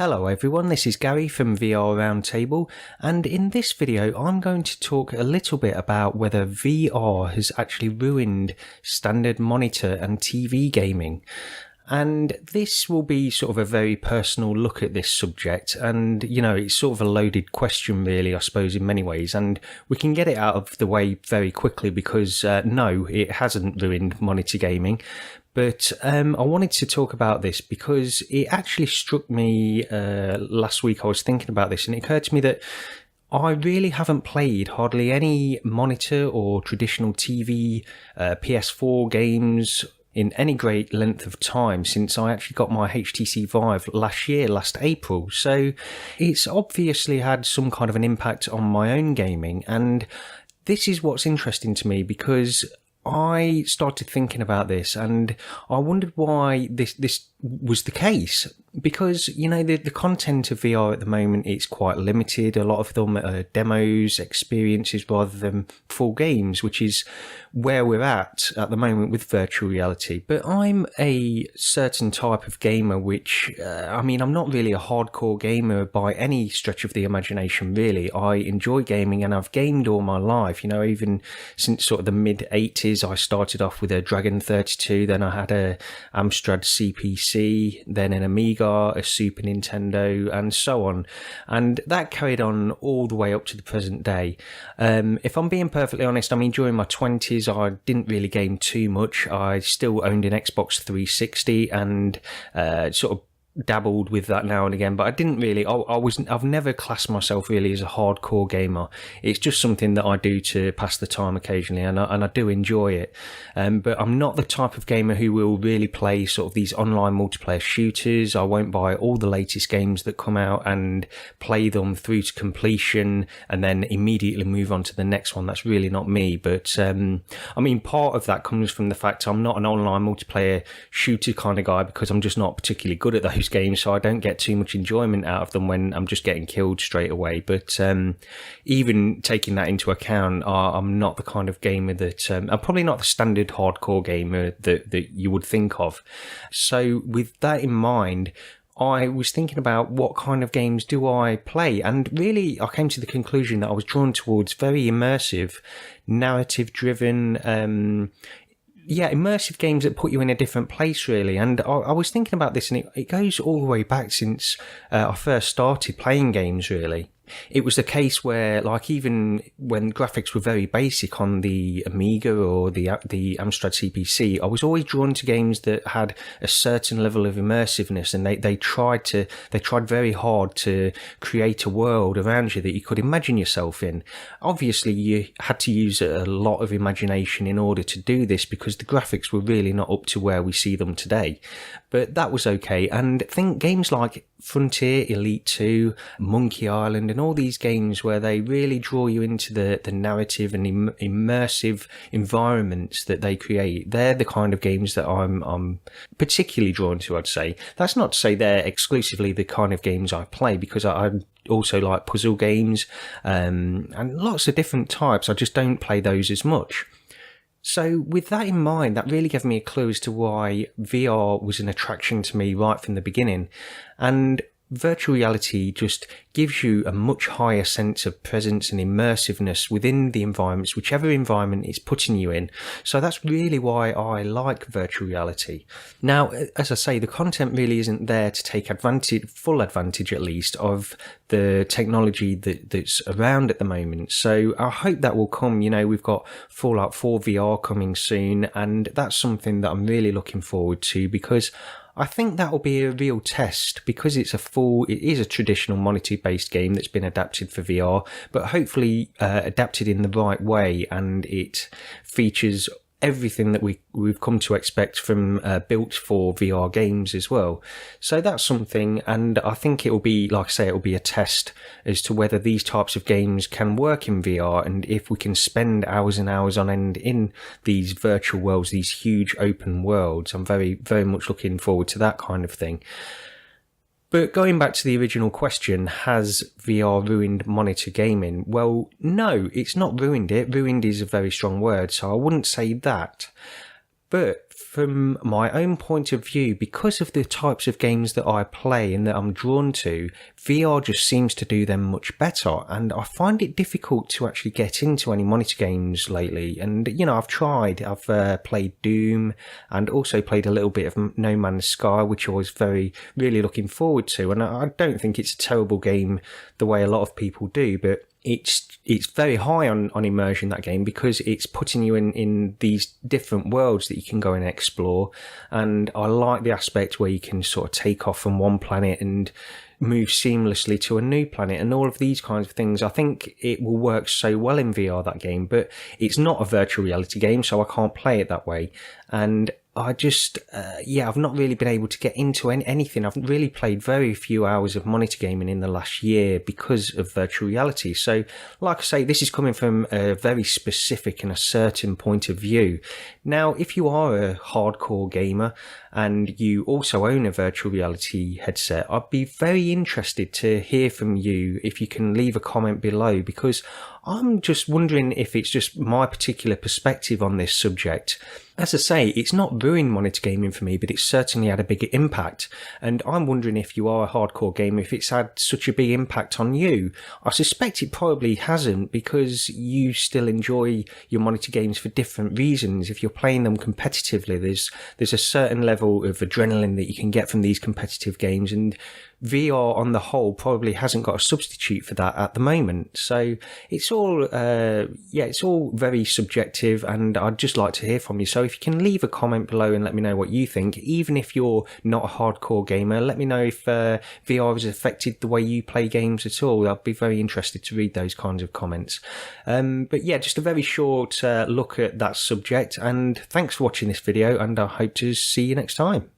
Hello everyone, this is Gary from VR Roundtable, and in this video I'm going to talk a little bit about whether VR has actually ruined standard monitor and TV gaming. And this will be sort of a very personal look at this subject, and it's sort of a loaded question really, I suppose, in many ways, and we can get it out of the way very quickly because no, it hasn't ruined monitor gaming. But I wanted to talk about this because it actually struck me last week. I was thinking about this and it occurred to me that I really haven't played hardly any monitor or traditional TV PS4 games in any great length of time since I actually got my HTC Vive last April. So it's obviously had some kind of an impact on my own gaming. And this is what's interesting to me because I started thinking about this and I wondered why this was the case. Because, the content of VR at the moment is quite limited. A lot of them are demos, experiences rather than full games, which is where we're at the moment with virtual reality. But I'm a certain type of gamer, which, I'm not really a hardcore gamer by any stretch of the imagination, really. I enjoy gaming and I've gamed all my life, even since sort of the mid-80s. I started off with a Dragon 32, then I had a Amstrad CPC, then an Amiga, a Super Nintendo, and so on. And that carried on all the way up to the present day. If I'm being perfectly honest, during my 20s, I didn't really game too much. I still owned an Xbox 360 and sort of dabbled with that now and again, but I didn't really, I've never classed myself really as a hardcore gamer. It's just something that I do to pass the time occasionally, and I do enjoy it. But I'm not the type of gamer who will really play sort of these online multiplayer shooters. I won't buy all the latest games that come out and play them through to completion and then immediately move on to the next one. That's really not me. But part of that comes from the fact I'm not an online multiplayer shooter kind of guy because I'm just not particularly good at those games, so I don't get too much enjoyment out of them when I'm just getting killed straight away. But even taking that into account, I'm not the kind of gamer that I'm probably not the standard hardcore gamer that you would think of. So with that in mind, I was thinking about what kind of games do I play, and really I came to the conclusion that I was drawn towards very immersive, narrative-driven, immersive games that put you in a different place, really. And I was thinking about this, and it goes all the way back since I first started playing games, really. It was the case where, like, even when graphics were very basic on the Amiga or the Amstrad CPC, I was always drawn to games that had a certain level of immersiveness, and they tried very hard to create a world around you that you could imagine yourself in. Obviously, you had to use a lot of imagination in order to do this because the graphics were really not up to where we see them today. But that was okay. And think games like Frontier, Elite 2, Monkey Island, and all these games where they really draw you into the narrative and immersive environments that they create. They're the kind of games that I'm particularly drawn to, I'd say. That's not to say they're exclusively the kind of games I play, because I also like puzzle games and lots of different types. I just don't play those as much. So with that in mind, that really gave me a clue as to why VR was an attraction to me right from the beginning. And virtual reality just gives you a much higher sense of presence and immersiveness within the environments, whichever environment it's putting you in. So that's really why I like virtual reality. Now, as I say, the content really isn't there to take full advantage at least, of the technology that's around at the moment. So I hope that will come. We've got Fallout 4 VR coming soon, and that's something that I'm really looking forward to, because I think that will be a real test, because it is a traditional monitor-based game that's been adapted for VR, but hopefully adapted in the right way, and it features everything that we've come to expect from built for VR games as well. So that's something, and I think it will be, like I say, it will be a test as to whether these types of games can work in VR, and if we can spend hours and hours on end in these virtual worlds, these huge open worlds. I'm very, very much looking forward to that kind of thing. But going back to the original question, has VR ruined monitor gaming? Well, no, it's not ruined it. Ruined is a very strong word, so I wouldn't say that. But from my own point of view, because of the types of games that I play and that I'm drawn to, VR just seems to do them much better. And I find it difficult to actually get into any monitor games lately. And, you know, I've tried. I've played Doom and also played a little bit of No Man's Sky, which I was really looking forward to. And I don't think it's a terrible game the way a lot of people do, but it's very high on immersion, that game, because it's putting you in these different worlds that you can go and explore. And I like the aspect where you can sort of take off from one planet and move seamlessly to a new planet and all of these kinds of things. I think it will work so well in VR, that game, but it's not a virtual reality game, so I can't play it that way. And I just, I've not really been able to get into anything. I've really played very few hours of monitor gaming in the last year because of virtual reality. So, like I say, this is coming from a very specific and a certain point of view. Now, if you are a hardcore gamer and you also own a virtual reality headset, I'd be very interested to hear from you if you can leave a comment below, because I'm just wondering if it's just my particular perspective on this subject. As I say, it's not ruined monitor gaming for me, but it's certainly had a bigger impact. And I'm wondering, if you are a hardcore gamer, if it's had such a big impact on you. I suspect it probably hasn't, because you still enjoy your monitor games for different reasons. If you're playing them competitively, there's a certain level of adrenaline that you can get from these competitive games, and VR on the whole probably hasn't got a substitute for that at the moment. So it's all very subjective, and I'd just like to hear from you. So if you can leave a comment below and let me know what you think, even if you're not a hardcore gamer, let me know if VR has affected the way you play games at all. I'd be very interested to read those kinds of comments. But yeah, just a very short look at that subject, and thanks for watching this video, and I hope to see you next time.